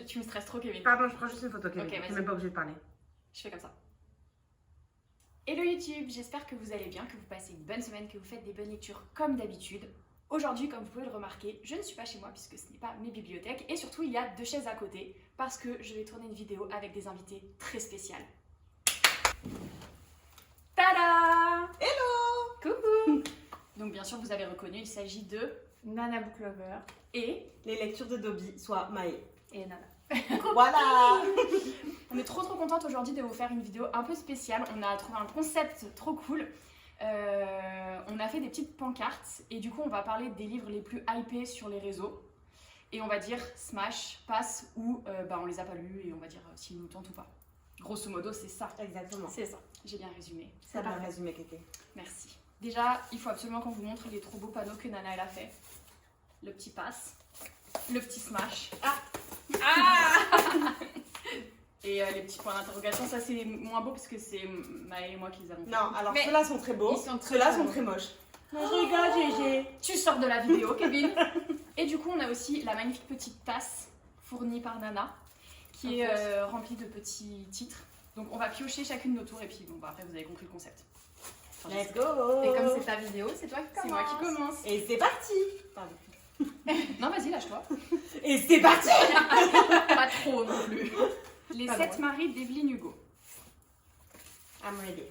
Tu me stresses trop, Kevin. Pardon, je prends juste une photo, Kevin. Ok, Je vas-y. suis même pas obligée de parler. Je fais comme ça. Hello YouTube, j'espère que vous allez bien, que vous passez une bonne semaine, que vous faites des bonnes lectures comme d'habitude. Aujourd'hui, comme vous pouvez le remarquer, je ne suis pas chez moi puisque ce n'est pas mes bibliothèques et surtout il y a 2 chaises à côté parce que je vais tourner une vidéo avec des invités très spéciales. Tada! Hello! Coucou! Donc bien sûr vous avez reconnu, il s'agit de Nana Book Lover et Les lectures de Dobby, soit Maë. et Nana. Voilà! on est trop contente aujourd'hui de vous faire une vidéo un peu spéciale. On a trouvé un concept trop cool. On a fait des petites pancartes et du coup on va parler des livres les plus hypés sur les réseaux et on va dire smash, pass ou on les a pas lus et on va dire s'ils nous tentent ou pas. Grosso modo c'est ça. Exactement. C'est ça, j'ai bien résumé. Ça va résumé, Kéké. Merci. Déjà il faut absolument qu'on vous montre les trop beaux panneaux que Nana elle a fait. Le petit pass, le petit smash. Et les petits points d'interrogation, ça c'est moins beau parce que c'est Maë et moi qui les avons fait. Non, alors Mais ceux-là sont très beaux. Ceux-là sont très moches. Non, je rigole, GG. Tu sors de la vidéo, Kevin. Et du coup, on a aussi la magnifique petite tasse fournie par Nana qui est remplie de petits titres. Donc, on va piocher chacune nos tours et puis bon, après, vous avez compris le concept. Enfin, Let's go! Et comme c'est ta vidéo, c'est toi qui commence. c'est moi qui commence. Et c'est parti! Pardon. Non, vas-y, lâche-toi. Et c'est parti! Pas trop non plus. Les Pas 7 drôle. maris d'Evelyne Hugo. I'm ready.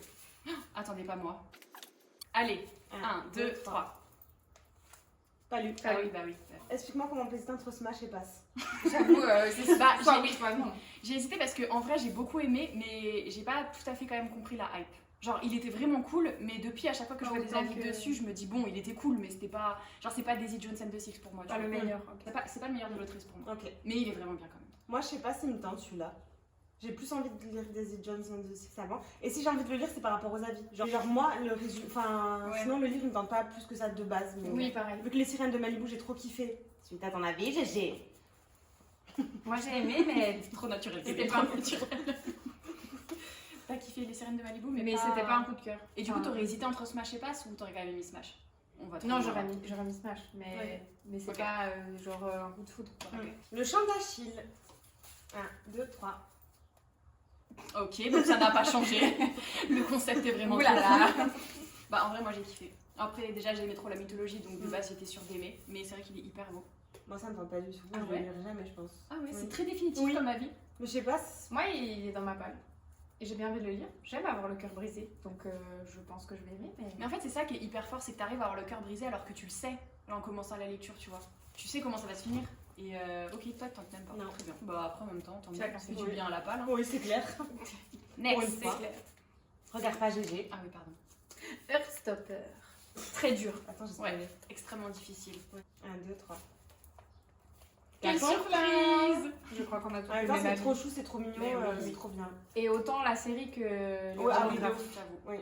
Attendez, pas moi. Allez, 1, 2, 3. Pas lu. Ah oui, bah oui. Explique-moi comment on peut hésiter entre Smash et Pass. J'avoue, c'est Bah, soit j'ai- oui, soit non. J'ai hésité parce que en vrai j'ai beaucoup aimé mais j'ai pas tout à fait quand même compris la hype. Genre il était vraiment cool mais depuis à chaque fois que je vois des Autant avis que- dessus je me dis bon il était cool mais c'était pas genre c'est pas Daisy Jones and the Six pour moi. tu Pas le vois. meilleur. C'est pas le meilleur de l'autrice pour moi. Ok. Mais il est vraiment bien quand même. Moi, je sais pas s'il me tente celui-là. J'ai plus envie de lire Daisy Jones and the Six avant. Et si j'ai envie de le lire, c'est par rapport aux avis. Genre moi, le résumé. Enfin, Ouais. sinon, le livre ne me tente pas plus que ça de base. Mais Oui, pareil. vu que les sirènes de Malibu, j'ai trop kiffé. Suite à ton avis, GG. Moi j'ai aimé, mais Trop naturel. C'était trop pas- naturel. T'as kiffé les sirènes de Malibu mais c'était pas un coup de cœur. Et du coup Enfin, t'aurais hésité entre Smash et Pass ou t'aurais quand même mis Smash? On va Non, trouver. j'aurais mis Smash, mais, Ouais. mais c'est Ok. pas genre un coup de foudre. quoi. Ok. Le chant d'Achille. 1, 2, 3. Ok, donc ça n'a pas changé. Le concept est vraiment Ouh là trop là. cool. Bah en vrai moi j'ai kiffé. Après déjà j'aimais trop la mythologie donc de base j'étais sûre d'aimer. Mais c'est vrai qu'il est hyper beau. Moi, ça me tente pas du tout. Ah Je ouais le lirai jamais, je pense. Ah ouais, Oui. c'est très définitif Oui. comme avis. Mais je sais pas. Moi il est dans ma palle. Et j'ai bien envie de le lire. J'aime avoir le cœur brisé, donc je pense que je vais aimer. Mais en fait c'est ça qui est hyper fort, c'est que t'arrives à avoir le cœur brisé alors que tu le sais là, en commençant la lecture, tu vois. Tu sais comment ça va se finir. Et ok, toi t'en même pas. Non. Très bien. Bah après en même temps, tant mieux. Chacun Ça ses fait du goûts. bien à la palle. Hein. Oui, c'est clair. Next. une fois. C'est clair. Regarde pas GG. Ah oui, pardon. Heartstopper. Très dur. Attends, je sais Ouais, extrêmement difficile. 1, 2, 3. Quelle Garçon surprise! Je crois qu'on a tous En même le temps, même c'est avis. trop chou, c'est trop mignon, Mais oui. c'est trop bien. Et autant la série que les Ouais, ah oui, livres. de ouf. J'avoue. Oui,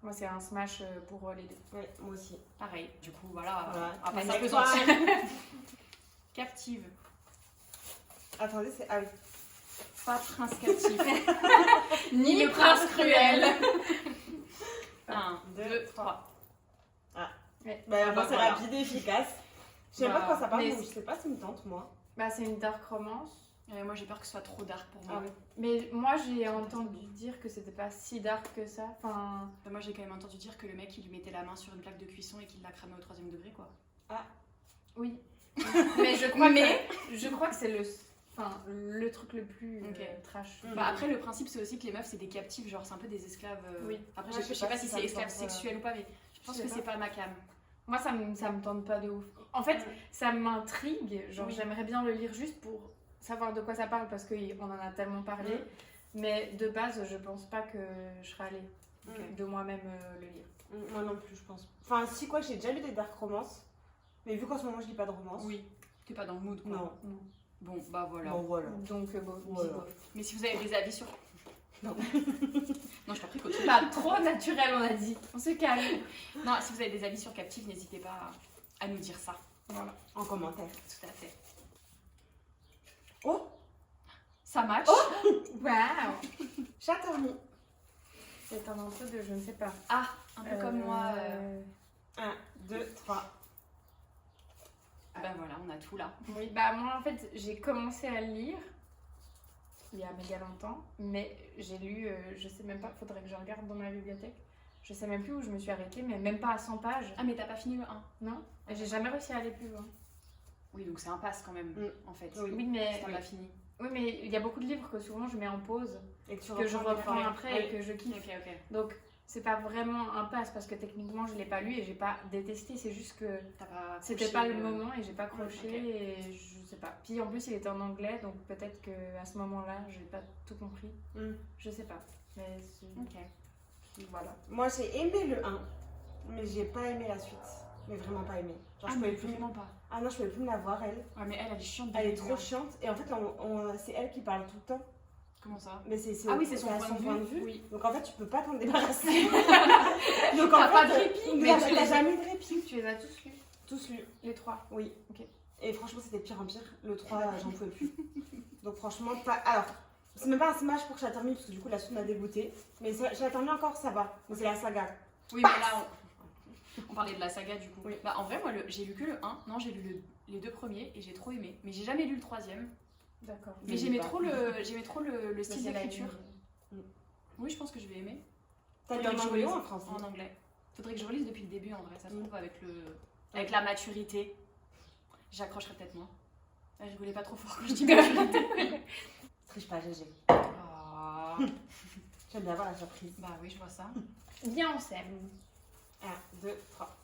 Moi c'est un smash pour les deux. oui, moi aussi. Pareil. Du coup, voilà. Voilà. On va pas Next s'apesantir. one. Captive. Attendez, c'est. Ah oui. Pas prince captif. Ni prince cruel. 1, 2, 3. Bah, moi, c'est voilà. rapide et efficace. Je sais Bah, pas de quoi ça parle, mais donc je sais pas si me tente, moi. Bah c'est une dark romance. Moi j'ai peur que ce soit trop dark pour moi. Ah oui. Mais moi j'ai entendu dire que c'était pas si dark que ça. Enfin, Moi j'ai quand même entendu dire que le mec il lui mettait la main sur une plaque de cuisson et qu'il l'a cramé au 3e degré quoi. oui. Mais je crois que c'est le truc le plus Ok. trash. Bah après le principe c'est aussi que les meufs c'est des captives, genre c'est un peu des esclaves. Oui. Après Ouais, je sais pas si ça c'est me esclave tente, sexuel ou pas mais je pense Je sais que c'est pas ma cam. Moi ça me tente pas de ouf. En fait, ça m'intrigue. Genre Oui. j'aimerais bien le lire juste pour savoir de quoi ça parle parce qu'on en a tellement parlé. Mais de base, je pense pas que je serais allée de moi-même le lire. Moi non plus, je pense. Enfin, si quoi, j'ai déjà lu des dark romances. Mais vu qu'en ce moment, je lis pas de romance. Oui. T'es pas dans le mood quoi. Non. Non. Bon bah voilà. Bon, voilà. Donc bon, Voilà. bof. Mais si vous avez des avis sur. Non. Non je t'en prie continue. Pas trop naturel, on a dit. On se calme. Non si vous avez des avis sur Captive n'hésitez pas à nous dire ça. Voilà. En commentaire. Tout à fait. Oh, Ça match. Waouh. Chattermont. C'est un peu de je ne sais pas. Ah un peu comme moi. 1, 2, 3. Ben voilà on a tout là. Oui, bah moi en fait j'ai commencé à le lire il y a méga longtemps, mais j'ai lu, je sais même pas, faudrait que je regarde dans ma bibliothèque. Je sais même plus où je me suis arrêtée, mais même pas à 100 pages. Ah, mais t'as pas fini le 1? Non, et j'ai jamais réussi à aller plus loin. Oui, donc c'est un pass quand même, en fait. Oui, mais, Si t'as pas fini. oui, mais il y a beaucoup de livres que souvent je mets en pause, Et que tu que je reprends après Oui. et que je kiffe. Ok, ok. Donc, c'est pas vraiment un pass parce que techniquement je l'ai pas lu et j'ai pas détesté, c'est juste que T'as pas c'était accroché, pas le moment et j'ai pas accroché ok. et je sais pas. Puis en plus il était en anglais donc peut-être qu'à ce moment-là j'ai pas tout compris. Je sais pas. Mais Ok. voilà. Moi, j'ai aimé le 1, mais j'ai pas aimé la suite. Mais vraiment pas aimé. Genre, je mais pouvais plus. vraiment pas. Ah non, je pouvais plus me la voir, elle. Ouais, mais elle est chiante. Elle est début, trop hein. chiante. Et en fait, c'est elle qui parle tout le temps. Comment ça? Mais c'est Ah oui, c'est son à point de vue. Oui. Donc en fait, tu peux pas t'en débarrasser. Donc T'as pas de répit, mais mais tu t'as les jamais de répit. Tu les as tous lus? Tous lus. Les 3. Oui. Ok. Et franchement, c'était de pire en pire. Le 3, j'en pouvais plus. Donc franchement, pas. Alors, c'est même pas un smash pour que je la termine, parce que du coup, la suite m'a dégoûtée. Mais je la termine encore, ça va. Mais c'est la saga. Oui, mais là, on parlait de la saga du coup. Oui. Bah, en vrai, moi, j'ai lu que le 1. Non, j'ai lu les 2 premiers et j'ai trop aimé. Mais j'ai jamais lu le 3e. D'accord. Mais j'aimais trop le style C'est la d'écriture. ligne. Oui, je pense que je vais aimer. T'as lu Faudrait en que je anglais ou relise en français? En anglais. Faudrait que je relise depuis le début en vrai, ça se Mm. trouve avec la maturité. J'accrocherai peut-être moins. Je rigolais pas trop fort quand je dis maturité. Triche pas, GG. Ah. J'aime bien voir la surprise. Bah oui, je vois ça. Viens, on s'aime. 1, 2, 3.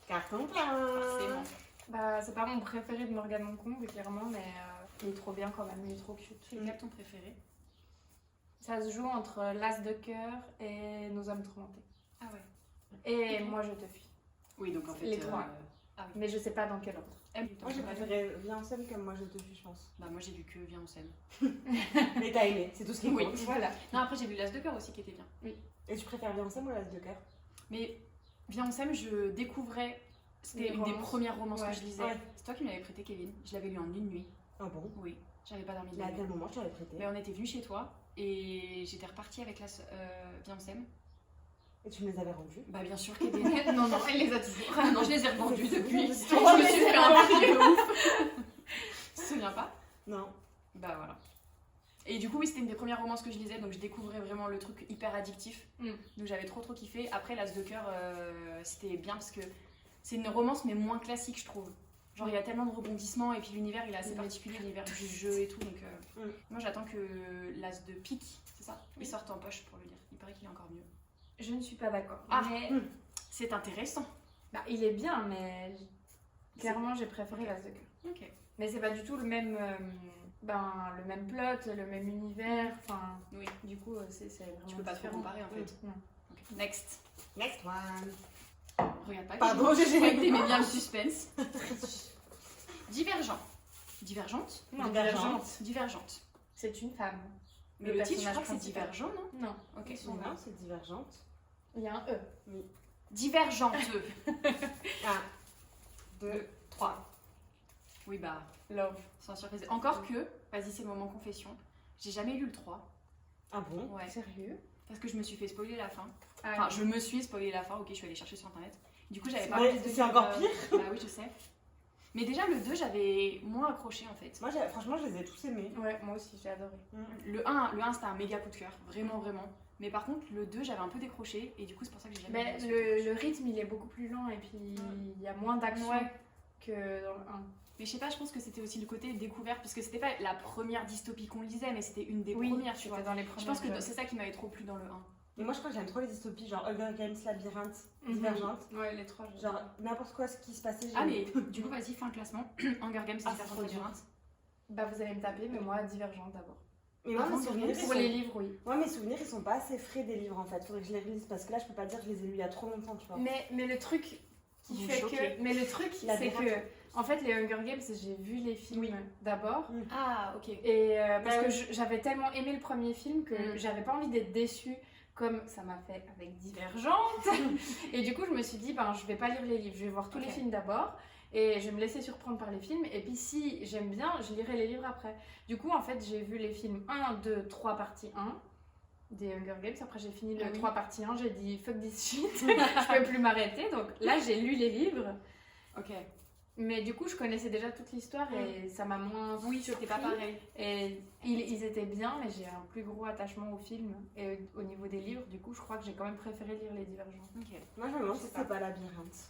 Carton plein. Forcément. Bah, c'est pas mon préféré de Morgane Moncombe, clairement, mais il est trop bien quand même, il est trop cute. C'est quel ton préféré? Ça se joue entre L'As de cœur et Nos âmes tourmentées. Ah ouais. Et Ok. Moi je te fuis. Oui, donc en fait. Les trois. Ah oui. Mais je sais pas dans quel ordre. Moi, j'ai préféré Viens en scène comme Moi je te fuis, je pense. Bah moi j'ai lu que Viens on s'aime. Mais t'as aimé, c'est tout ce qui Oui. compte. Voilà. Non, après j'ai lu L'As de cœur aussi qui était bien. Et tu préfères Viens en scène ou L'As de cœur? Mais Viens on s'aime, je découvrais. C'était Les une des romances. premières romances Ouais. que je lisais. Ouais. C'est toi qui me l'avais prêté, Kevin. Je l'avais lu en une nuit. Ah bon? Oui, j'avais pas dormi de Mais la à nuit. quel moment tu l'avais prêté? Mais on était venus chez toi et j'étais repartie avec Viens on s'aime. Et tu me les avais rendus? Bah bien sûr Kevin. Non, non, elle les a toujours. Non, je les ai revendus depuis. Je C'est me trop suis bien. fait un prix de ouf. Tu te souviens pas? Non. Bah voilà. Et du coup, oui, c'était une des premières romances que je lisais, donc je découvrais vraiment le truc hyper addictif. Mm. Donc j'avais trop kiffé. Après, L'As de cœur, c'était bien parce que c'est une romance, mais moins classique, je trouve. Genre, il y a tellement de rebondissements et puis l'univers, il est assez particulier, l'univers du jeu et tout. Donc, moi, j'attends que L'As de pique, c'est ça? Il sorte en poche pour le lire. Il paraît qu'il est encore mieux. Je ne suis pas d'accord. Ah. Mais C'est intéressant. bah, il est bien, mais clairement j'ai préféré L'As de cœur. Ok. Mais c'est pas du tout le même, le même plot, le même univers. Enfin, Oui. du coup, c'est vraiment. Tu peux pas trop différent. comparer en fait. Non. Ok. Next. Next one. Regarde pas. Pardon, Kevin. Je j'ai croyais que t'aimais bien le suspense. Divergent. Divergente? Non, Divergente. Divergente. C'est une femme. Mais Le le titre, je personnage crois que c'est principal. Divergent, non? Non. Ok. Non, c'est divergente. Il y a un E. Divergente. 1, 2, 3. Oui, bah, Love. sans surprise. Encore que, vas-y, c'est le moment confession. J'ai jamais lu le 3. Ah bon? Ouais. Sérieux? Parce que je me suis fait spoiler la fin. Ah, Enfin, je me suis spoilé la fin. Ok, je suis allée chercher sur internet. Du coup, j'avais C'est pas vrai, envie de c'est lire, encore pire. Bah oui, je sais. Mais déjà, le 2, j'avais moins accroché en fait. Moi, franchement, je les ai tous aimés. Ouais, moi aussi, j'ai adoré. Le 1 c'était un méga coup de cœur. Vraiment, vraiment. Mais par contre, le 2, j'avais un peu décroché. Et du coup, c'est pour ça que j'ai jamais Mais lu le rythme, il est beaucoup plus lent et puis il y a moins d'action Ouais. que dans le 1. Mais je sais pas, je pense que c'était aussi le côté découverte. Parce que c'était pas la première dystopie qu'on lisait, mais c'était une des premières, tu vois. c'était dans les premiers. Je pense que c'est ça qui m'avait trop plu dans le 1. Mais moi, je crois que j'aime trop les dystopies, genre Hunger Games, Labyrinthe, Mhm. Divergente. Ouais, les trois. j'ai Genre, adoré. n'importe quoi ce qui se passait, Ah, j'aimais. mais du coup, vas-y, fais un classement. Hunger Games, Ah, Divergente, trop dur. Labyrinthe. Bah, vous allez me taper, mais moi, Divergente d'abord. Mais moi, Ah, mes non, souvenirs, c'est ils Pour sont... les livres, oui. Moi, mes souvenirs, ils sont pas assez frais des livres en fait. Faudrait que je les relise parce que là, je peux pas dire que je les ai lus il y a trop longtemps, tu vois. Mais le truc qui Vous fait choquez. que. Mais le truc, La c'est Labyrinthe. que. En fait, les Hunger Games, j'ai vu les films d'abord. Ah, ok. Et parce Bah que oui. j'avais tellement aimé le premier film que j'avais pas envie d'être déçue comme ça m'a fait avec Divergente. Et du coup, je me suis dit, ben, je vais pas lire les livres, je vais voir tous les Ok. films d'abord. Et je vais me laisser surprendre par les films. Et puis, si j'aime bien, je lirai les livres après. Du coup, en fait, j'ai vu les films 1, 2, 3 partie 1 des Hunger Games. Après, j'ai fini le Ah oui. 3 partie 1. J'ai dit, fuck this shit, je peux plus m'arrêter. Donc là, j'ai lu les livres. Ok. Mais du coup, je connaissais déjà toute l'histoire et ça m'a moins. Oui, c'était pas surpris. pareil. Et ils étaient bien, mais j'ai un plus gros attachement au film et au niveau des livres. Du coup, je crois que j'ai quand même préféré lire Les Divergents. Ok. Moi, je me demande si Je sais c'est pas Labyrinthe.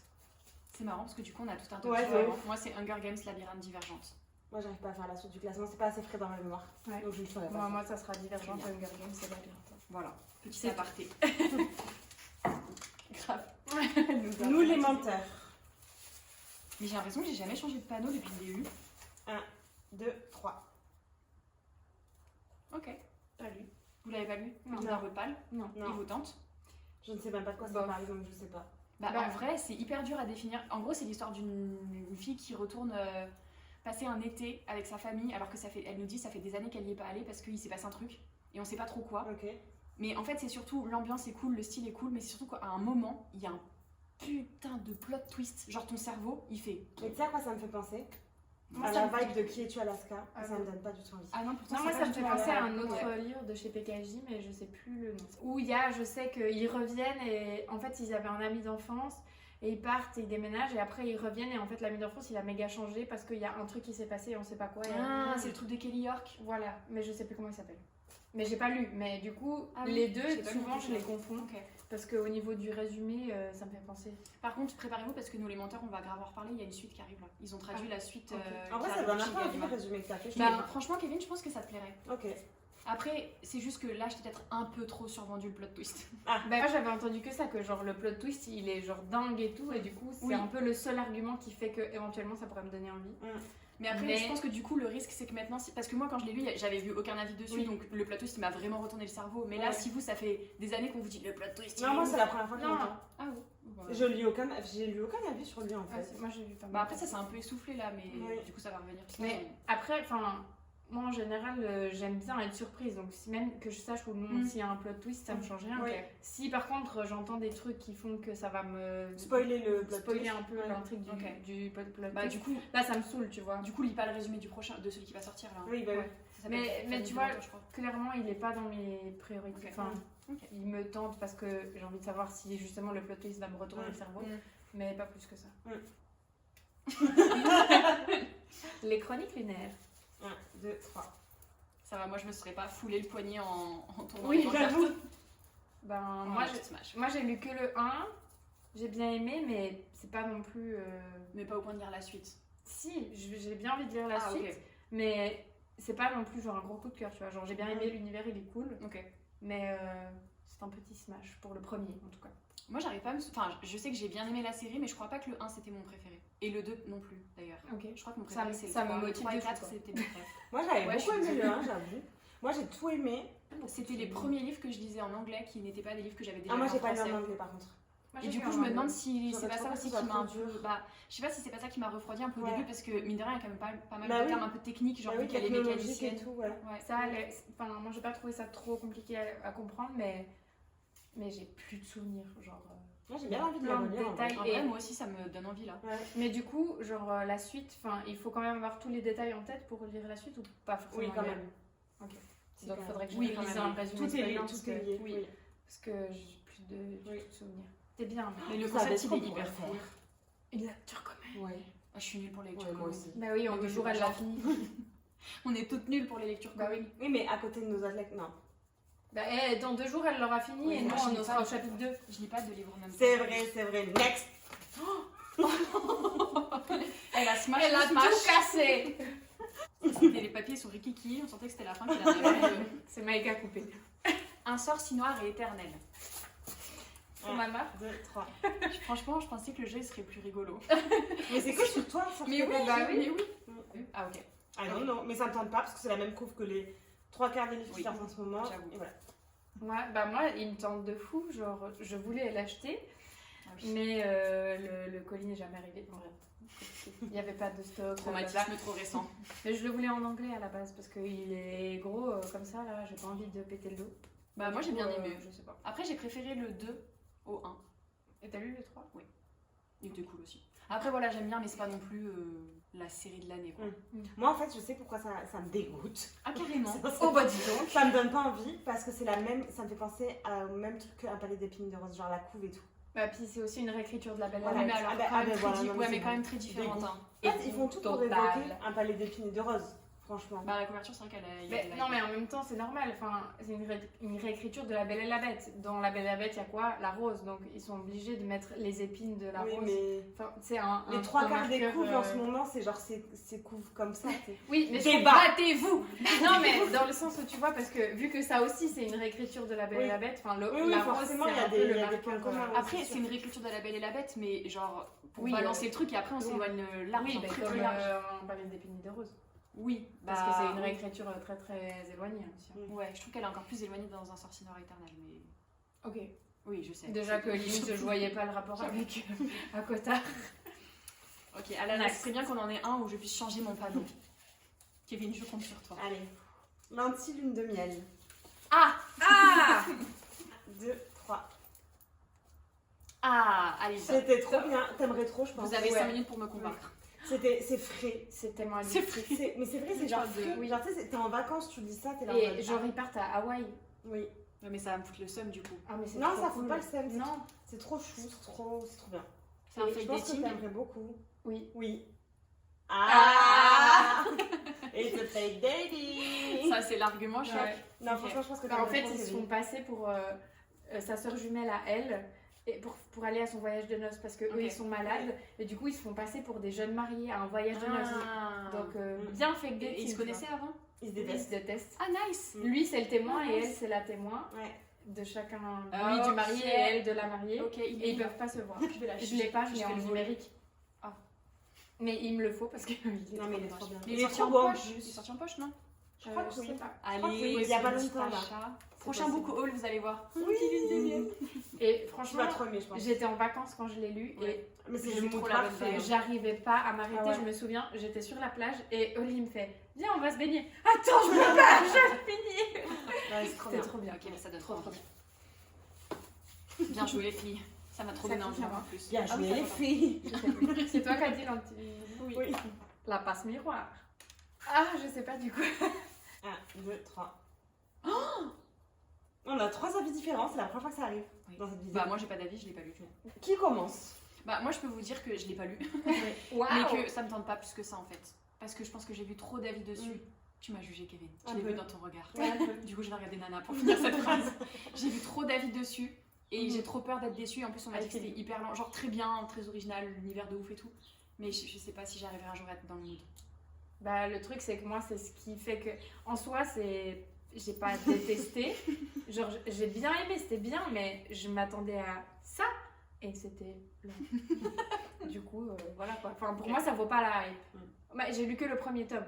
C'est marrant parce que du coup, on a tout un top Ouais, différent. Moi, c'est Hunger Games, Labyrinthe, Divergente. Moi, j'arrive pas à faire la suite du classement, c'est pas assez frais dans ma mémoire. Ouais. Donc, je ne saurais pas. Moi, ça sera Divergente, Très Hunger Games et Labyrinthe. Voilà, petit C'est aparté. Grave. Nous, les menteurs. Mais j'ai l'impression que j'ai jamais changé de panneau depuis le début. 1, 2, 3. Ok, Pas lu. vous l'avez pas lu? Non. D'un repal? Non. Et vos tantes? Je ne sais même pas de quoi ça Bof. parle, donc je sais pas. Bah, Bah, en vrai, c'est hyper dur à définir. En gros, c'est l'histoire d'une fille qui retourne passer un été avec sa famille, alors que elle nous dit ça fait des années qu'elle n'y est pas allée parce qu'il s'est passé un truc et on sait pas trop quoi. Ok. Mais en fait, c'est surtout l'ambiance est cool, le style est cool, mais c'est surtout qu'à un moment, il y a un putain de plot twist. Genre ton cerveau, il fait. Mais tu sais à quoi ça me fait penser? Moi, À ça la me- vibe de Qui es-tu Alaska. Ah ça non. me donne pas du tout envie. Ah non, pourtant, Non, c'est moi pas ça me du fait tout penser la- à un autre Ouais. livre de chez PKJ, mais je sais plus le nom. Où il y a, je sais qu'ils reviennent et en fait ils avaient un ami d'enfance et ils partent et ils déménagent et après ils reviennent et en fait l'ami d'enfance il a méga changé parce qu'il y a un truc qui s'est passé et on sait pas quoi. Et Ah, c'est le truc de Kelly York. voilà, mais je sais plus comment il s'appelle. Mais j'ai pas lu, mais du coup Ah oui, les j'ai deux pas lu souvent non je plus. les confonds Ok. parce qu'au niveau du résumé ça me fait penser. Par contre, préparez-vous parce que nous, les menteurs, on va grave en reparler. Il y a une suite qui arrive là. Ils ont traduit la suite. ok. En vrai, qui ça arrive donne un chez peu envie Gallimard. le résumé que t'as fait. Je Bah, trouve. franchement, Kevin, je pense que ça te plairait. Ok. Après, c'est juste que là, je t'ai peut-être un peu trop survendu le plot twist. Bah moi j'avais entendu que ça, que genre le plot twist il est genre dingue et tout et du coup c'est Oui. un peu le seul argument qui fait que éventuellement ça pourrait me donner envie. Mais après, Mais- je pense que du coup, le risque, c'est que maintenant, parce que moi, quand je l'ai lu, j'avais vu aucun avis dessus, Oui. donc le plot twist, il m'a vraiment retourné le cerveau. Mais là, Ouais. si vous, ça fait des années qu'on vous dit le plot twist. il Non, est moi, ouf. c'est la première fois que Non. j'entends. Ah oui. Voilà. J'ai lu aucun avis sur lui en Ah, fait. moi j'ai vu pas mal. Bah après, ça s'est un peu essoufflé là, mais Oui. du coup, ça va revenir. Mais après, enfin, moi en général, j'aime bien être surprise. Donc, si même que je sache ou non Mm. s'il y a un plot twist, ça me change rien. Oui. Si par contre j'entends des trucs qui font que ça va me Spoiler le plot spoiler twist. un peu Ouais. l'intrigue Ok. du plot Bah, twist, du coup, là ça me saoule, tu vois. lis pas le résumé du prochain, de celui qui va sortir là. Oui, bah oui. Ouais. Ça s'appelle Mais Famille tu de vois, menteurs, je crois. clairement, il est pas dans mes priorités. Ok. Enfin, Ok. il me tente parce que j'ai envie de savoir si justement le plot twist va me retourner Mm. le cerveau, Mm. mais pas plus que ça. Mm. Les chroniques lunaires. 1, 2, 3. Ça va, moi, je me serais pas foulé le poignet en tournant Oui, les pancartes. j'avoue. Ben, Oh, moi, je smash. j'ai lu que le 1, j'ai bien aimé, mais c'est pas non plus. Mais pas au point de lire la suite. Si, j'ai bien envie de lire la Ah, suite, ok. mais c'est pas non plus genre un gros coup de cœur, tu vois. Genre, j'ai bien aimé Mm. l'univers, il est cool, Ok. mais c'est un petit smash pour le premier en tout cas. Moi, j'arrive pas à me. Enfin, je sais que j'ai bien aimé la série, mais je crois pas que le 1 c'était mon préféré. Et le 2 non plus, d'ailleurs. Ok. Je crois que mon Ça préféré me- c'est le ça me 3. Le motive 3 et de fou, 4 quoi. c'était mes préférés. Moi, j'avais Ouais, je beaucoup suis aimé le désolée. 1, j'avoue. Moi, j'ai tout aimé. C'était les premiers livres que je lisais en anglais qui n'étaient pas des livres que j'avais déjà Ah, moi, lus j'ai en pas lu français. en anglais par contre. Moi, Et j'ai du lu coup, en je me anglais. demande si J'aurais c'est pas trop ça peur aussi que ce qui soit m'a un trop peu. dur. Bah, je sais pas si c'est pas ça qui m'a refroidi un peu au Ouais. début parce que mine de rien, il y a quand même pas mal Bah de oui. termes un peu techniques, genre Bah vu oui, qu'elle est technologique et mécanicienne. tout, ouais. Ouais. Ça allait. Enfin, moi, j'ai pas trouvé ça trop compliqué à comprendre, mais j'ai plus de souvenirs, genre. Moi, j'ai bien envie de le Plein de relire. en détails. vrai. En Et- vrai, moi aussi, ça me donne envie là. Ouais. Mais du coup, genre la suite, enfin, il faut quand même avoir tous les détails en tête pour lire la suite ou pas forcément. Oui, quand lire même. Ok. Si, Donc, quand il faudrait que je Oui, lise quand même, un oui. résumé Tout est lié, spoilant, parce tout est que- lié. oui. Oui. Parce que j'ai plus de Oui. souvenirs. C'était bien. Mais le Ça concept, dépend il est pour hyper le cool. faire. Une lecture quand même. Ouais. Ah, je suis nulle pour les lectures Ouais, moi communes. aussi. Bah oui, en Mais 2 oui, jours, c'est elle pas l'a fini. On est toutes nulles pour les lectures Bah communes. oui. Oui, mais à côté de nos athlètes, non. Bah, dans 2 jours, elle l'aura fini Oui, et moi, nous, je on l'ai en pas sera au lu. chapitre 2. Je lis pas de livres même. C'est vrai. Next. Elle a smash. Elle a smash. tout cassé. C'était les papiers sur Rikiki, on sentait que c'était la fin qu'il avait. C'est Maïka coupé. Un sort si noir et éternel. Pour ma mère. 2, 3. Franchement, je pensais que le jeu serait plus rigolo. Mais c'est que sur toi, ça Mais fait oui, pas- bah oui, mais oui. Ah ok. Ah non, mais ça me tente pas parce que c'est la même couve que les 3 quarts des livres qui Oui. sortent en ce moment. J'avoue. Et voilà. Moi, il me tente de fou. Genre, je voulais l'acheter, Ah oui. mais le colis n'est jamais arrivé. En vrai. Il n'y avait pas de stock. blablabla. Traumatisme trop récent. Mais je le voulais en anglais à la base parce qu'il est gros comme ça. Là, j'ai pas envie de péter le dos. Bah moi j'ai bien aimé. Je sais pas. Après j'ai préféré le 2 au 1. Et t'as lu le 3? Il était cool aussi. Après voilà j'aime bien mais c'est pas non plus la série de l'année quoi. Moi, en fait, je sais pourquoi ça me dégoûte. Ah carrément. Oh bah dis donc. Ça me donne pas envie parce que c'est la même. Ça me fait penser au même truc qu'un palais d'épines de rose, genre la couve et tout. Bah, puis c'est aussi une réécriture de La Belle et Voilà. la mais Bête. alors, Ah bah, quand même ah bah, voilà, non, mais ouais, c'est mais quand bon. même très différente. Dégoût. Hein. En fait, ils font tout pour Total. évoquer un palais d'épines et de roses, franchement. Bah, la couverture, c'est vrai qu'elle a. il y a Mais, des non, vibes. mais en même temps, c'est normal. Enfin, c'est une réécriture de La Belle et la Bête. Dans La Belle et la Bête, il y a quoi? La rose. Donc, ils sont obligés de mettre les épines de la Oui, rose. mais Enfin, c'est un les trois quarts des marqueur, couves en ce moment, c'est genre ces couves comme ça. Oui, mais Débat. Battez-vous. non, mais dans le sens où tu vois, parce que vu que ça aussi, c'est une réécriture de La Belle Oui. et la Bête. Enfin, Oui, la rose, forcément, c'est il y a un des- peu il y le a des marqueur, points communs. Après, c'est une réécriture de La Belle et la Bête, mais genre, pour Oui, balancer le truc et après, on s'éloigne large, Oui, genre, bah, très comme très large. on parlait d'épines de rose. Oui, Parce bah, que c'est une oui. réécriture très très éloignée aussi. Ouais, je trouve qu'elle est encore plus éloignée dans Un sorcier noir éternel, mais. Ok. Oui, je sais. Déjà que limite, je voyais pas le rapport avec Akota. Ok, Alana, ce serait bien qu'on en ait un où je puisse changer mon panneau. Kevin, je compte sur toi. Allez. Lentilles lune de miel. Ah 2, 3. Ah Allez, bah, C'était trop bien. T'aimerais trop, je pense. vous avez Ouais. 5 minutes pour me convaincre. C'est frais. C'est tellement C'est addictif. frais. Mais c'est vrai, c'est Je genre pense de- frais. oui. Genre, tu sais, t'es en vacances, tu dis ça, t'es là. en Et mode, genre, ils partent à Hawaï. Oui. Ouais, mais ça va me foutre le seum du coup. Ah, mais c'est Non, trop ça fout cool. pas le seum. Non. C'est trop chou, c'est trop bien. C'est un Et fake je pense que dating. t'aimerais beaucoup. Oui. Oui. Ah It's a fake dating. Ça, c'est l'argument choc. Ouais. Non, Ok. franchement, je pense que Bah, en t'aimerais fait, trop, ils se Kevin. font passer pour sa sœur jumelle à elle. Et pour aller à son voyage de noces parce que eux Ok. ils sont malades et du coup ils se font passer pour des jeunes mariés à un voyage de noces. Ah. Donc Mm. bien fake Et dating. ils se tu vois. connaissaient avant Ils se Ils se détestent. détestent. Ah, nice. Lui c'est le témoin Ah, et nice. elle c'est la témoin Ouais. de chacun. Ah, Lui du ok. marié et elle de la mariée. Ok, il Et ils peuvent pas se voir. Je vais la Je l'ai pas, je l'ai fais en le voler. numérique. Ah. Mais il me le faut parce que. Non, mais il est trop bien. Mais Il il est est sorti trop en beau en poche. plus. Il est sorti en poche, non Je crois que je oui. sais pas. Allez, crois que oui, il y a pas ce longtemps, là. achat. C'est Prochain possible. book haul, vous allez voir. Oui. Et Tu franchement, vas trop aimer, je pense. j'étais en vacances quand je l'ai lu Ouais. Mais c'est J'ai le trop mot la bonne parfait. vibe. j'arrivais pas à m'arrêter. Ah ouais. Je me souviens, j'étais sur la plage et Oli me fait viens, on va se baigner. Attends, je peux pas, je finis. Ouais, c'est trop C'était bien. trop bien. Ok, mais ça donne Trop, trop trop envie. Bien joué, les filles. Ça m'a trop Ça donné touche envie à en moi. plus. Bien Ah oui, joué, ça les va. filles. Je sais plus. C'est toi qui as dit Oui. la passe miroir. Ah, je sais pas du coup. 1, 2, 3. On a 3 avis différents, c'est la première fois que ça arrive Oui. dans cette vidéo. Bah, moi, j'ai pas d'avis, je l'ai pas lu. Qui commence? Bah, moi, je peux vous dire que je l'ai pas lu. Waouh. Mais que ça me tente pas plus que ça en fait. Parce que je pense que j'ai vu trop d'avis dessus. Mm. Tu m'as jugé, Kevin. Un Je l'ai peu. vu dans ton regard. Ouais, un peu. Du coup, je vais regarder Nana pour finir cette phrase. J'ai vu trop d'avis dessus et j'ai trop peur d'être déçue. En plus, on m'a dit que c'était hyper lent, genre très bien, très original, l'univers de ouf et tout. Mais je sais pas si j'arriverai un jour à être dans le mood. Bah, le truc, c'est que moi, c'est ce qui fait que. En soi, c'est. J'ai pas détesté. Genre, j'ai bien aimé, c'était bien, mais je m'attendais à ça et c'était lent. Du coup, voilà quoi. Enfin, pour Ok. moi, ça vaut pas la hype. Bah, j'ai lu que le premier tome.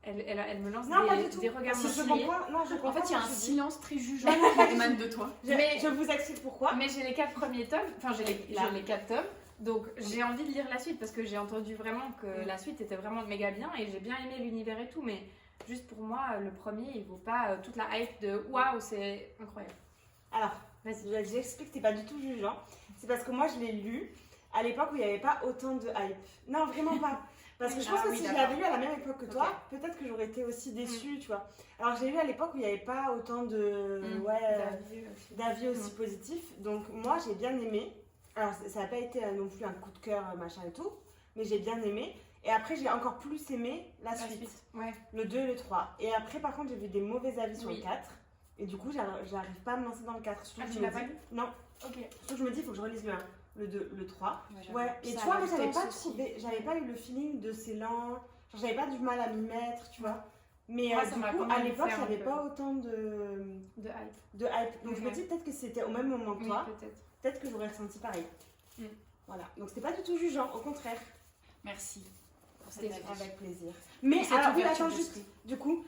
Elle me lance Non, pas du tout. des regards Si je singuliers. comprends, non, je comprends. En fait, il y a un ce que tu dis. silence très jugeant qui émane de toi. Mais- Je vous explique pourquoi. Mais j'ai les 4 premiers tomes, enfin j'ai Là. les 4 tomes, donc j'ai envie de lire la suite parce que j'ai entendu vraiment que Mm. la suite était vraiment méga bien et j'ai bien aimé l'univers et tout, mais juste pour moi, le premier il vaut pas toute la hype de waouh, c'est incroyable. Alors, Vas-y. j'explique, c'est pas du tout jugeant. C'est parce que moi, je l'ai lu à l'époque où il n'y avait pas autant de hype. Non, vraiment pas. Parce que je pense Ah que oui, si je d'accord. l'avais lu à la même époque que toi, peut-être que j'aurais été aussi déçue, tu vois. Alors, j'ai lu à l'époque où il n'y avait pas autant de Mm. d'avis aussi positifs. Donc, moi, j'ai bien aimé. Alors, ça n'a pas été non plus un coup de cœur, machin et tout, mais j'ai bien aimé. Et après, j'ai encore plus aimé la suite. Ouais. Le 2 et le 3. Et après, par contre, j'ai vu des mauvais avis sur Oui. le 4. Et du coup, j'arrive pas à me lancer dans le 4. Surtout Ah, que tu je me l'as pas dis- lu Non. Ok. Surtout que je me dis, il faut que je relise le 1, le 2, le 3. j'avoue. Ouais, et Ça tu vois, a moi, j'avais pas l'intense aussi. trouvé, j'avais pas eu le feeling de c'est lent. Genre, j'avais pas du mal à m'y mettre, tu vois. Mais Moi, ça du m'a coup, quand à même l'époque, fait il un n'y avait peu. pas autant De hype. de hype. Donc, je me Ouais. dis peut-être que c'était au même moment que Oui, toi. peut-être. Peut-être que j'aurais ressenti pareil. Mm. Voilà. Donc, c'était pas du tout jugeant, au contraire. Merci pour cet C'était avis. Avec plaisir. Mais Cette alors, oui, ouverture attends, juste. d'esprit. Du coup,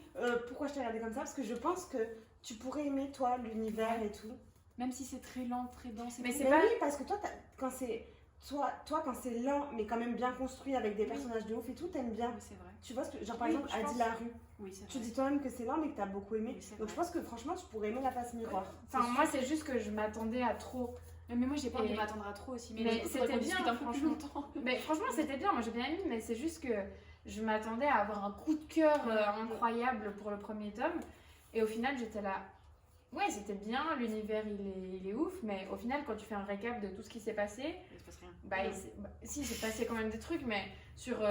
pourquoi je t'ai regardé comme ça? Parce que je pense que tu pourrais aimer, toi, l'univers et tout. Même si c'est très lent, très dense. et Mais tout. c'est Mais pas- oui, parce que toi, quand c'est. Toi, quand c'est lent, mais quand même bien construit avec des personnages de ouf et tout, t'aimes bien. Oui, c'est vrai. Tu vois, ce que, genre par Oui, exemple, je pense. Adi Larue, Oui, c'est vrai. tu dis toi-même que c'est lent, mais que t'as beaucoup aimé. Oui, c'est Donc vrai. je pense que franchement, tu pourrais aimer la passe miroir. Enfin, moi, c'est juste que je m'attendais à trop. Mais moi, j'ai peur de Et- m'attendre à trop aussi. Mais du coup, faudrait c'était qu'on bien, discute un peu plus franchement. longtemps. Mais franchement, c'était bien, moi j'ai bien aimé, mais c'est juste que je m'attendais à avoir un coup de cœur incroyable pour le premier tome. Et au final, j'étais là. Ouais, c'était bien, l'univers il est ouf, mais au final, quand tu fais un récap de tout ce qui s'est passé, Il se passe rien. si, il s'est passé quand même des trucs, mais sur 600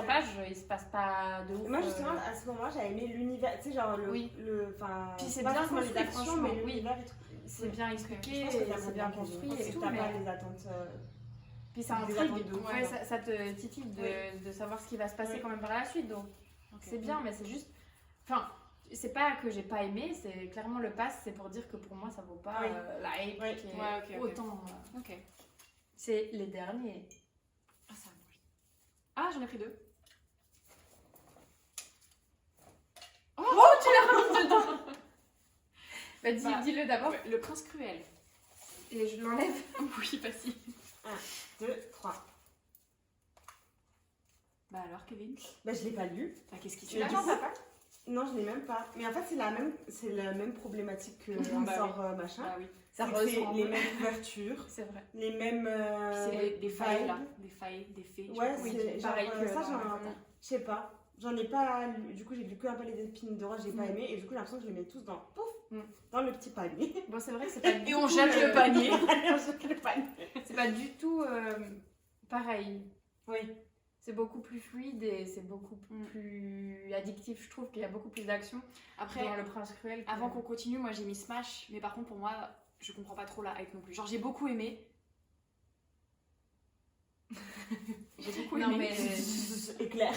ouais. pages, il se passe pas de ouf. Moi, justement, à ce moment-là, j'avais aimé l'univers, tu sais, genre Oui. enfin, Puis c'est pas bien forcément les construit, actions, franchement, mais oui. l'univers et tout. C'est bien expliqué, Je pense que t'aimerais c'est bien bien construit cuisiner. et tout, T'as pas mais les attentes. puis ça des intrigue, attentes de ouf, ouais, quoi. ça te titille de savoir ce qui va se passer Oui. quand même par la suite, donc Ok. c'est bien, mais c'est juste, enfin, c'est pas que j'ai pas aimé, c'est clairement le pass, c'est pour dire que pour moi ça vaut pas Oui. la hype Oui. qui est Ouais, ok, ok. autant. Ok. C'est les derniers. Ah, ça mange. Ah, j'en ai pris 2. Oh, tu l'as remis dedans. Bah, dis-le d'abord Le prince cruel. et je l'enlève. Oui, vas-y. 2, 3. Bah alors, Kevin, Bah, je l'ai pas lu. bah, qu'est-ce qui se Mais passe du coup, non, je l'ai même pas. Mais en fait, c'est la même problématique que un Bah sort machin. Ah oui. Ça C'est que c'est ressemble. les mêmes couvertures, C'est vrai. les mêmes. C'est des failles vibes. là. Des failles, des fées. Ouais, Oui, c'est genre, pareil que ça, dans j'en. le- Je sais pas. J'en ai pas lu. Du coup, j'ai lu que un peu les épines de rose, j'ai pas Mm. aimé. Et du coup, j'ai l'impression que je les mets tous dans. Pouf Mm. Dans le petit panier. Bon, c'est vrai que c'est pas du Et on tout, jette le panier. Allez, on jette le panier. C'est pas du tout pareil. Oui. C'est beaucoup plus fluide et c'est beaucoup Mm. plus addictif. Je trouve qu'il y a beaucoup plus d'action Après, dans le Prince Cruel. que- avant qu'on continue, moi j'ai mis Smash, mais par contre pour moi, je comprends pas trop la hype non plus. Genre j'ai beaucoup aimé. J'ai beaucoup Non, aimé. mais- Éclair.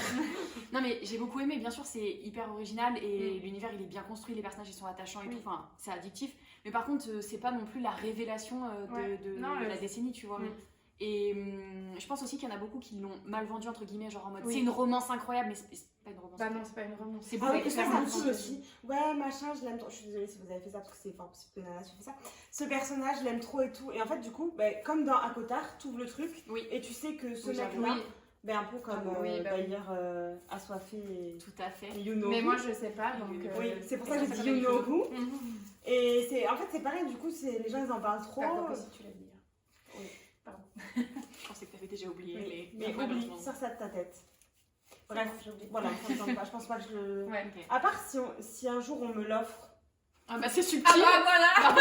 Non mais j'ai beaucoup aimé, bien sûr c'est hyper original et Mm. l'univers il est bien construit, les personnages ils sont attachants et Oui. tout, enfin c'est addictif. Mais par contre c'est pas non plus la révélation Ouais. Non, de le- la décennie, tu vois. Mm. Et je pense aussi qu'il y en a beaucoup qui l'ont mal vendu entre guillemets, genre en mode Oui. c'est une romance incroyable, mais c'est pas une romance. Bah non, c'est pas une romance. C'est Ah beau, oui, ça clairement, me saoule c'est- aussi. Ouais, machin, je l'aime trop. Je suis désolée si vous avez fait ça parce que c'est fort possible que Nana fait ça. Ce personnage, je l'aime trop et tout. Et en fait, du coup, bah, comme dans Akotar, tu ouvres le truc Oui. et tu sais que ce Oui, j'avoue. mec-là, Oui. ben, un peu comme Ah oui, bah oui. d'ailleurs Assoiffé et Tout à fait. You Know Mais Who. moi, je sais pas, donc. Oui, c'est pour ça et que ça, j'ai ça dit You s'appelle Know Who. Mhm. Et c'est, en fait, c'est pareil, du coup, les gens ils en parlent trop. Pas quoi que si tu l'as dit. Je pensais que t'avais déjà oublié. Oui. Mais Mais oublie, malheureusement. sors ça de ta tête. Bref, voilà, ça me semble pas. Je pense pas que je le. Ouais. Ok. À part si un jour on me l'offre. Ah bah c'est Ah subtil. bah voilà.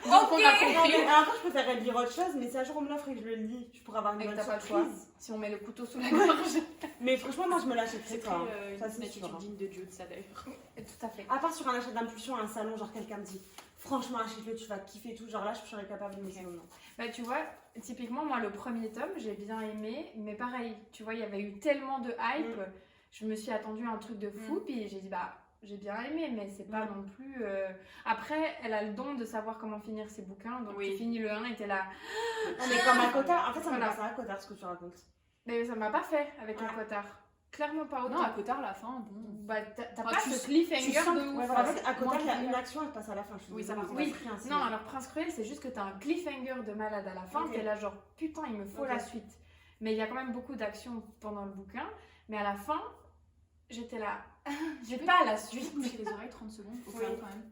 Donc on a Non, compris. mais après, je préférerais lire autre chose, mais si un jour on me l'offre et que je le lis, je pourrais avoir une Mais bonne t'as pas le choix. surprise. Si on met le couteau sous la gorge. Mais franchement, moi je me l'achèterais C'est pas. très Ça, une c'est attitude sûr. digne de Dieu de ça d'ailleurs. Tout à fait. À part sur un achat d'impulsion à un salon, genre quelqu'un me dit franchement, achète-le, tu vas kiffer et tout. Genre là, je serais capable de me dire non. Bah tu vois, typiquement moi le premier tome j'ai bien aimé, mais pareil, tu vois il y avait eu tellement de hype, je me suis attendue à un truc de fou, puis j'ai dit bah j'ai bien aimé, mais c'est pas non plus... Après elle a le don de savoir comment finir ses bouquins, donc Oui. tu finis le 1 et t'es là... Non, mais comme Akotar, en fait, ça me Voilà. passe à Akotar ce que tu racontes. Mais ça m'a pas fait avec Ouais. un cotard. Clairement pas autant. Non, à Cotard, la fin, bon. Bah t'as Enfin, pas tu ce sens- cliffhanger tu sens- de ouf. Ouais, voilà, en fait, Akotar, Moi, il y a qui- une action, elle passe à la fin. Je suis Oui, ça désolée, par ils ont contre. pris un Non, cinéma. alors Prince Cruel, c'est juste que t'as un cliffhanger de malade à la fin, Ok. t'es là genre putain, il me faut Ok. la suite. Mais il y a quand même beaucoup d'action pendant le bouquin, mais à la fin, j'étais là, j'ai peux- pas la Je vais suite. te boucher les oreilles 30 secondes au Oui. cas où quand même.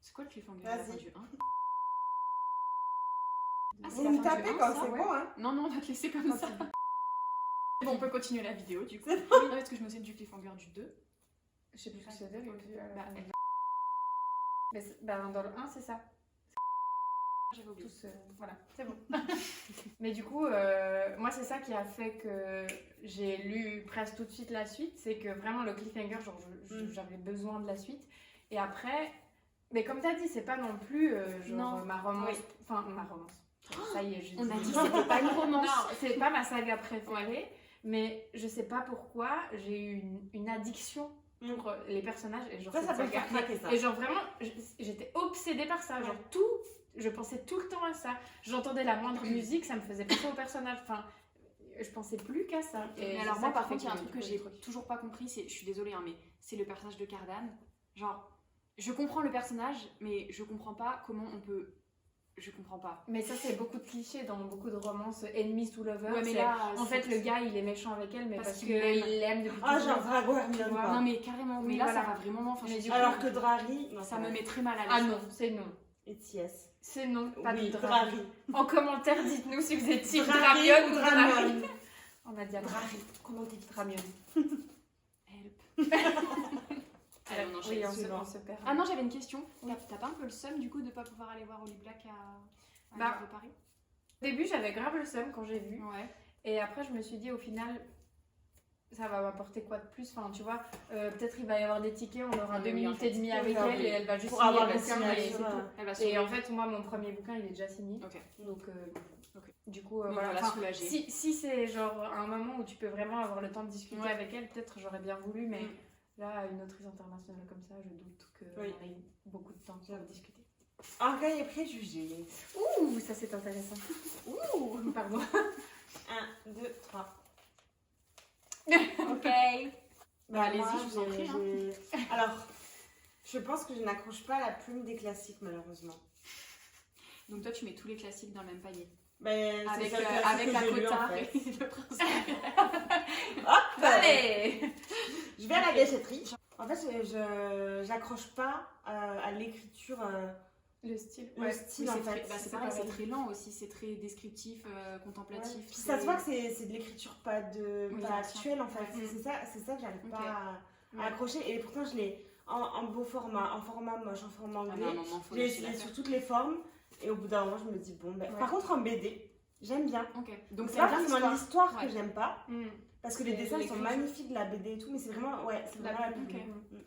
C'est quoi le cliffhanger à la fin Vas-y. du 1? Ah, c'est Vous la me fin du tapez 1, quand ça, c'est ouais. bon, hein. Non, non, on va te laisser comme ça. Bon, on peut continuer la vidéo du coup. C'est Oui, non, est-ce que je me souviens du cliffhanger du 2? Je sais plus ce que c'était, mais Bah, mais dans le 1, c'est ça. j'avais oublié. Tous, voilà, c'est bon. Mais du coup, moi, c'est ça qui a fait que j'ai lu presque tout de suite la suite. C'est que vraiment, le cliffhanger, genre, j'avais besoin de la suite. Et après, mais comme tu as dit, c'est pas non plus genre Non. ma romance. Oui. Enfin, ma romance. Ça y est, je On dis- a dit que c'était pas une romance. Non, c'est pas ma saga préférée. Mais je sais pas pourquoi, j'ai eu une addiction pour les personnages. Et genre, Ça cette peut saga. faire craquer ça. Et genre vraiment, j'étais obsédée par ça. Genre tout, je pensais tout le temps à ça. J'entendais la moindre musique, ça me faisait penser au personnage. Enfin, je pensais plus qu'à ça. Et Mais alors c'est moi ça par qui fait contre il y a un que, truc du que coup, j'ai le truc. toujours pas compris, c'est, je suis désolée hein, mais c'est le personnage de Cardan. Genre, je comprends le personnage, mais je comprends pas comment on peut... Je comprends pas. Mais ça c'est beaucoup de clichés dans beaucoup de romances enemies to lovers. Ouais mais C'est- là... en fait le gars il est méchant avec elle mais Parce parce qu'il qu'il l'aime. l'aime depuis Ah, toujours. genre Drago Hermione, Tu vois. quoi. Non mais carrément, Oui, mais là voilà. ça va vraiment loin. Enfin, Mais je du suis coup, Alors désolée. que Drari, non, Ça me met très mal à Ah l'aise. non, c'est non. Et Thiès. C'est non, pas Oui, de Drari. drame. En commentaire, dites-nous si vous êtes team Drari Dramion ou ou Dramion. Dramon. On a dit à Drari. Comment t'es dit Dramion. Help. Allez, on enchaîne. Oui, on suivant. se perd. Ah non, j'avais une question. Oui. T'as pas un peu le seum du coup de pas pouvoir aller voir Oli Black à Bah, Livre de Paris? Au début, j'avais grave le seum quand j'ai vu. Ouais. Et après, je me suis dit, au final, ça va m'apporter quoi de plus? Enfin, tu vois, peut-être il va y avoir des tickets, on aura Oui, 2 oui, minutes en fait. et demie avec Oui, elle oui. et elle va juste Pour signer avoir le la bouquin et c'est signature, tout. Elle va Et sauver. en fait, moi, mon premier bouquin, il est déjà signé. Ok. Donc, Ok. du coup, Donc voilà. voilà, Enfin, soulagée. si c'est genre un moment où tu peux vraiment avoir le temps de discuter Ouais. avec elle, peut-être j'aurais bien voulu, mais Mm. là, une autrice internationale comme ça, je doute qu'on Oui. ait beaucoup de temps pour J'avoue. discuter. Orgueil et préjugés. Ouh, ça c'est intéressant. Ouh, pardon. 1, 2, 3. Ok. Bah, allez-y, moi, je vous en prie, Alors, je pense que je n'accroche pas la plume des classiques, malheureusement. Donc toi, tu mets tous les classiques dans le même panier. Ben, c'est Avec, ça le classique avec que la j'ai lu, en Cotard fait. et le Prince. Hop, Allez. je vais à la gâchetterie. En fait, je j'accroche pas à l'écriture, Le style. le Ouais. style, Oui, en c'est fait. très, bah, c'est c'est pareil, c'est pareil. très lent aussi, c'est très descriptif, Ouais. contemplatif. Puis ça se voit que c'est de l'écriture pas Oui, pas ancien. actuelle, en fait. Ouais. C'est ça que j'arrive Ok. pas Ouais. à accrocher. Et pourtant, je l'ai en beau format, en format moche, en format Ah, mais à un anglais. moment, faut Je l'ai laisser la essayé faire. sur toutes les formes. Et au bout d'un moment, je me dis, bon, ben. Ouais. Par contre, en BD, j'aime bien. Ok. Donc, Donc c'est c'est pas bien forcément l'histoire. l'histoire que Ouais. j'aime pas. Mm. Parce que les C'est dessins ils sont l'écriture. magnifiques, la BD et tout. Mais c'est vraiment, ouais, c'est La vraiment la plume, plume. ok.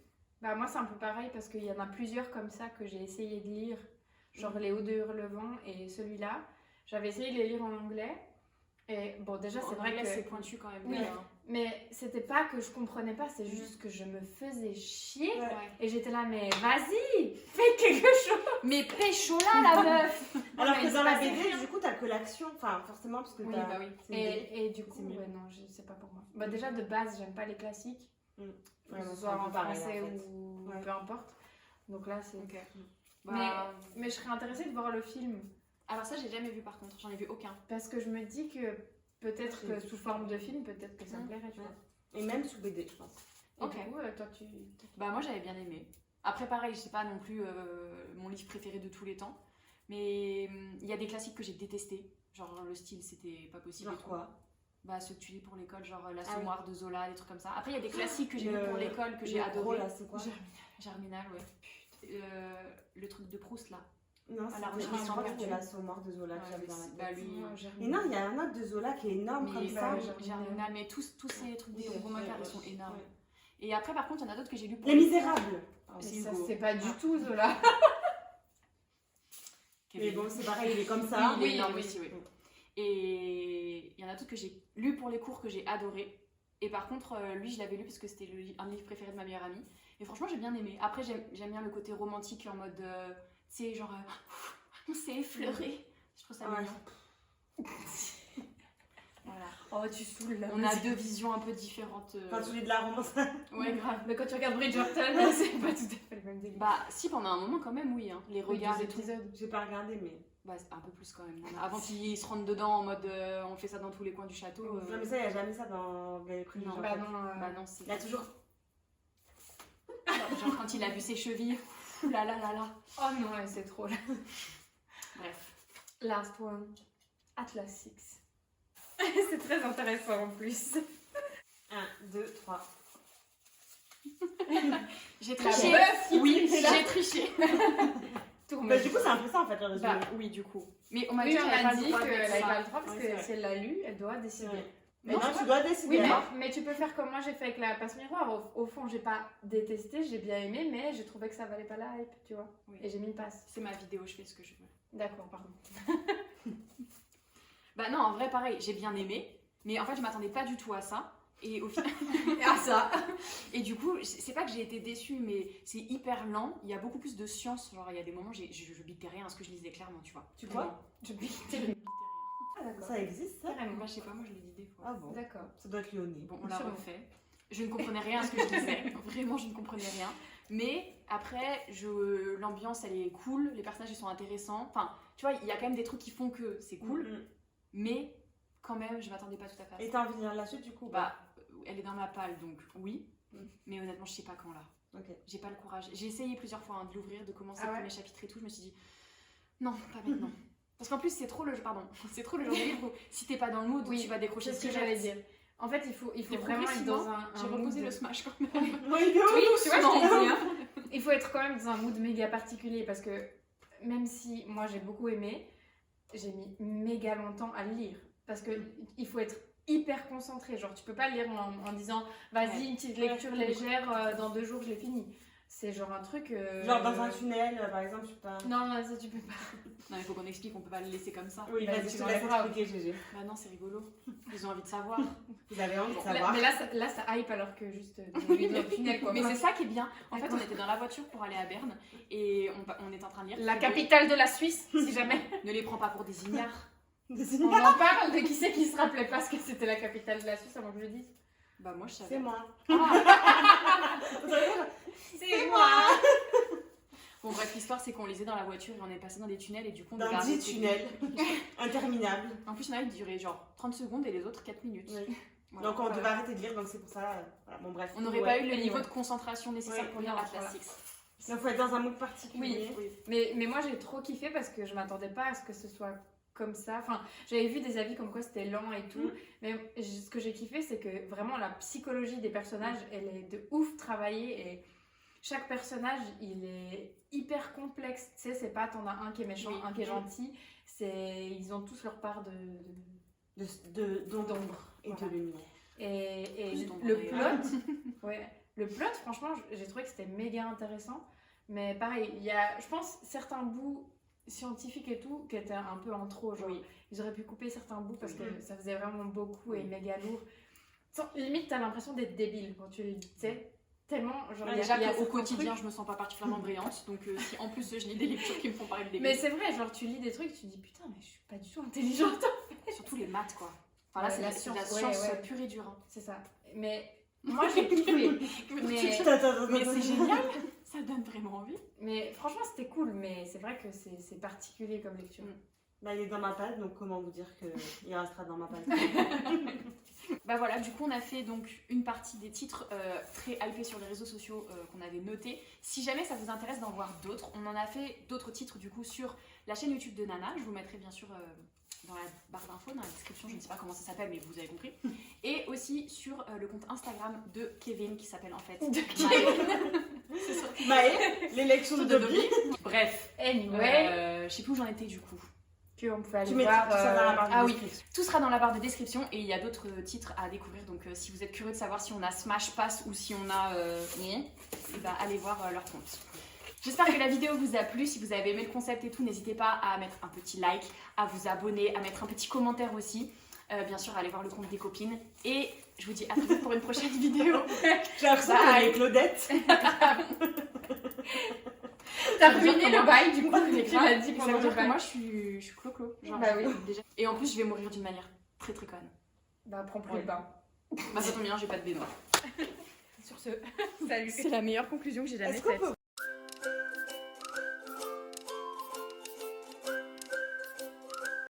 Bah moi c'est un peu pareil parce qu'il y en a plusieurs comme ça que j'ai essayé de lire, genre Les Hauts de Hurlevent et celui-là. J'avais essayé de les lire en anglais et bon déjà c'est vrai que... c'est pointu quand même. Oui. mais, Mais c'était pas que je comprenais pas, c'est juste que je me faisais chier Ouais. ouais. et j'étais là mais vas-y, fais quelque chose. Mais pécho là, la meuf. Alors mais que il dans se la passait BD, rien. du coup, t'as que l'action. Enfin, forcément, parce que Oui, t'as. bah oui. c'est une BD. Et du coup, C'est mieux. ouais, non, c'est pas pour moi. Bah, déjà de base, j'aime pas les classiques, Ouais, que moi, ce c'est soit un peu en pareil, français en fait. ou Ouais. peu importe. Donc là, c'est. Ok. Mais, Bah, mais je serais intéressée de voir le film alors ça, j'ai jamais vu par contre, j'en ai vu aucun. parce que je me dis que peut-être J'ai que vu sous ça. forme de film, peut-être que ça me Mhm. plairait, tu Ouais. vois. Et même sous BD, je pense. Et Ok. du coup, toi, tu. Bah moi j'avais bien aimé. Après pareil, c'est pas non plus mon livre préféré de tous les temps, mais il y a des classiques que j'ai détestés. Genre le style c'était pas possible. et Genre tout. quoi? Bah ceux que tu lis pour l'école, genre Ah de Zola, des trucs comme ça. Après il y a des classiques que j'ai Le- lus pour l'école que j'ai Le gros, adoré. là, c'est quoi? Germinal, ouais. Le truc de Proust là. Non, À la je recherche crois que sans c'était vertu. l'Assommoir de Zola que Ouais, j'avais mais dans la c'est- tête. bah, lui, Mais non, il y a un autre de Zola qui est énorme mais comme bah, ça. ouais, Germinal, mais tous ces trucs des Ok, Romains ils ouais, sont ouais. énormes. Ouais. Et après par contre il y en a d'autres que j'ai lus pour Les Misérables. Ah, Mais c'est ça, Hugo. c'est pas du Ah. tout Zola. Mais bon, c'est pareil, il est comme Oui, ça. il est Oui, énorme oui. aussi, oui. Et il y en a d'autres que j'ai lu pour les cours que j'ai adoré. Et par contre, lui, je l'avais lu parce que c'était un livre préféré de ma meilleure amie. Et franchement, j'ai bien aimé. Après, j'aime bien le côté romantique en mode, tu sais, genre, on s'est effleuré. Je trouve ça Ouais. mignon. Voilà. Oh, tu saoules là. On a deux visions un peu différentes. Quand tu lis de la romance. Ouais, grave. Mais quand tu regardes Bridgerton, c'est pas tout à fait le même délire. Bah, si, pendant un moment, quand même, oui. Hein. Les Oui, regards des et tout. épisodes. J'ai pas regardé, mais. Bah, c'est un peu plus quand même. Avant qu'ils se rentrent dedans en mode, on fait ça dans tous les coins du château. Non, mais ça, il n'y a jamais ça dans les prix. Non, Bah non. Bah non, c'est... Il y a toujours. Genre quand il a vu ses chevilles, ouh là là là là. Oh non, ouais, c'est trop là. Bref. Last one. Atlas 6. C'est très intéressant en plus. 1, 2, 3. J'ai La triché. meuf qui Oui, triche, là. j'ai triché. Tourne. Du coup, c'est un peu ça en fait, le résumé. Bah oui, du coup. Mais on m'a Oui, dit on qu'elle m'a avait dit pas le droit de qu'elle mettre n'avait ça. pas le droit parce Ouais, que c'est vrai. si elle l'a lu, elle doit décider. Ouais. Mais Non, tu tu vois- dois décider. Oui, hein. mais tu peux faire comme moi j'ai fait avec la passe miroir. Au fond, j'ai pas détesté, j'ai bien aimé, mais j'ai trouvé que ça valait pas la hype, tu vois. Oui. Et j'ai mis une passe. C'est ma vidéo, je fais ce que je veux. D'accord, pardon. Bah non, en vrai, pareil, j'ai bien aimé. Mais en fait, je m'attendais pas du tout à ça. Et au final. Ah ça. Et du coup, c'est pas que j'ai été déçue, mais c'est hyper lent. Il y a beaucoup plus de science. Genre, il y a des moments, je bitais rien à ce que je lisais clairement, tu vois. Tu vois? Je Je bitais. bitais rien. Ah d'accord. Ça existe ça? Carrément. Moi, je sais pas, moi je l'ai dit des fois. Ah bon? D'accord. Ça doit être lyonnais. Bon, on l'a Sûrement. refait. Je ne comprenais rien à ce que je disais. Vraiment, je ne comprenais rien. Mais après, l'ambiance, elle est cool. Les personnages, ils sont intéressants. Enfin, tu vois, il y a quand même des trucs qui font que c'est cool. Mm. Mais quand même, je m'attendais pas tout à fait à ça. Et t'as envie de lire la suite du coup? Bah, elle est dans ma palle, donc oui. Mm. Mais honnêtement, je sais pas quand là. Ok. J'ai pas le courage. J'ai essayé plusieurs fois hein, de l'ouvrir, de commencer Ah le ouais premier chapitre et tout. Je me suis dit, non, pas maintenant. Parce qu'en plus, c'est trop le genre de livre où si t'es pas dans le mood, Oui, tu vas décrocher C'est ce que direct. j'allais dire. En fait, il faut Et vraiment être dans un j'ai mood reposé de- le smash quand même. Oui, non. Oui, tu vois, je Doucement. t'ai dit, hein. Il faut être quand même dans un mood méga particulier parce que même si moi j'ai beaucoup aimé, j'ai mis méga longtemps à le lire parce que il faut être hyper concentré. Genre, tu peux pas le lire en disant vas-y, Ouais. une petite lecture légère, dans 2 jours je l'ai fini. C'est genre un truc. Genre dans un tunnel, par exemple, je sais pas. Non, non, ça tu peux pas. Non, il faut qu'on explique, on peut pas le laisser comme ça. Oui, Bah, vas-y, tu je te laisse l'enlèveras. expliquer, GG. Bah non, c'est rigolo. Ils ont envie de savoir. Vous avez envie de Là- savoir. mais là, ça hype alors que juste dans le tunnel quoi. Mais c'est ça qui est bien. En fait, D'accord. on était dans la voiture pour aller à Berne et on est en train de lire. La capitale de la Suisse, si jamais. Ne les prends pas pour des ignares. On en parle de qui c'est qui se rappelait pas ce que c'était la capitale de la Suisse avant que je le dise. Bah moi je savais. C'est moi. Ah. C'est moi. Bon bref, l'histoire c'est qu'on lisait dans la voiture et on est passé dans des tunnels et du coup on Dans devait 10 arrêter. tunnels. Interminables. En plus il y en a qui duraient genre 30 secondes et les autres 4 minutes. Oui. Voilà. Donc on devait arrêter de lire, donc c'est pour ça. Voilà, bon, bref. On n'aurait Ouais. pas eu le anyway. niveau de concentration nécessaire Oui, pour lire non, Atlas voilà. Six. Donc faut être dans un mood particulier. Oui. Mais moi j'ai trop kiffé parce que je m'attendais pas à ce que ce soit comme ça. Enfin, j'avais vu des avis comme quoi c'était lent et tout. Mais ce que j'ai kiffé, c'est que vraiment la psychologie des personnages, elle est de ouf travaillée et chaque personnage, il est hyper complexe. Tu sais, c'est pas t'en as un qui est méchant, Oui. un qui est gentil. Ils ont tous leur part D'ombre et Voilà. de lumière. Et Plus d'ombre, le d'ailleurs. plot, ouais, le plot, franchement, j'ai trouvé que c'était méga intéressant. Mais pareil, il y a, je pense, certains bouts scientifiques et tout qui étaient un peu en trop. Genre, Oui. ils auraient pu couper certains bouts parce que Mhm. ça faisait vraiment beaucoup et Oui. méga lourd. Limite, t'as l'impression d'être débile quand tu le lis, tu sais. Tellement, genre, Ouais, il y a- déjà il y a qu'au certains quotidien trucs- je me sens pas particulièrement brillante donc si en plus je lis des lectures qui me font parler de Mais débile. c'est vrai, genre, tu lis des trucs, tu dis putain, mais je suis pas du tout intelligente. Surtout les maths quoi. Enfin là Ouais, c'est la la science, science ouais, ouais. pure et dure. Hein. C'est ça. Mais moi, j'ai kiffé. Mais- Attends, Mais c'est génial, ça donne vraiment envie. Mais franchement, c'était cool, mais c'est vrai que c'est particulier comme lecture. Bah, il est dans ma page, donc comment vous dire qu'il restera dans ma page. Bah voilà, du coup on a fait donc une partie des titres très hypés sur les réseaux sociaux qu'on avait notés. Si jamais ça vous intéresse d'en voir d'autres, on en a fait d'autres titres du coup sur la chaîne YouTube de Nana. Je vous mettrai bien sûr dans la barre d'infos, dans la description, je ne sais pas comment ça s'appelle mais vous avez compris. Et aussi sur le compte Instagram de Kevin qui s'appelle en fait C'est sur- Maë, l'élection de Dobby. Bref, Anyway, je sais plus où j'en étais du coup. qu'on peut aller Tu mettras voir. tout ça dans la barre de ah oui. description. Tout sera dans la barre de description et il y a d'autres titres à découvrir. Donc si vous êtes curieux de savoir si on a Smash Pass ou si on a et ben, allez voir leur compte. J'espère que la vidéo vous a plu. Si vous avez aimé le concept et tout, n'hésitez pas à mettre un petit like, à vous abonner, à mettre un petit commentaire aussi. Bien sûr, allez voir le compte des copines. Et je vous dis à très vite pour une prochaine vidéo. J'ai l'impression Bye. qu'elle est Claudette. T'as Ça veut ruiné dire le que bail du coup, Mais tu l'as dit ça pendant veut le dire que bail. moi je suis clo-clo. Genre, Bah oui. déjà. Et en plus, je vais mourir d'une manière très très conne. Bah, prends plus Ouais. le bain. Bah ça tombe bien, j'ai pas de baignoire. Sur ce, salut. C'est la meilleure conclusion que j'ai jamais Est-ce qu'on faite. peut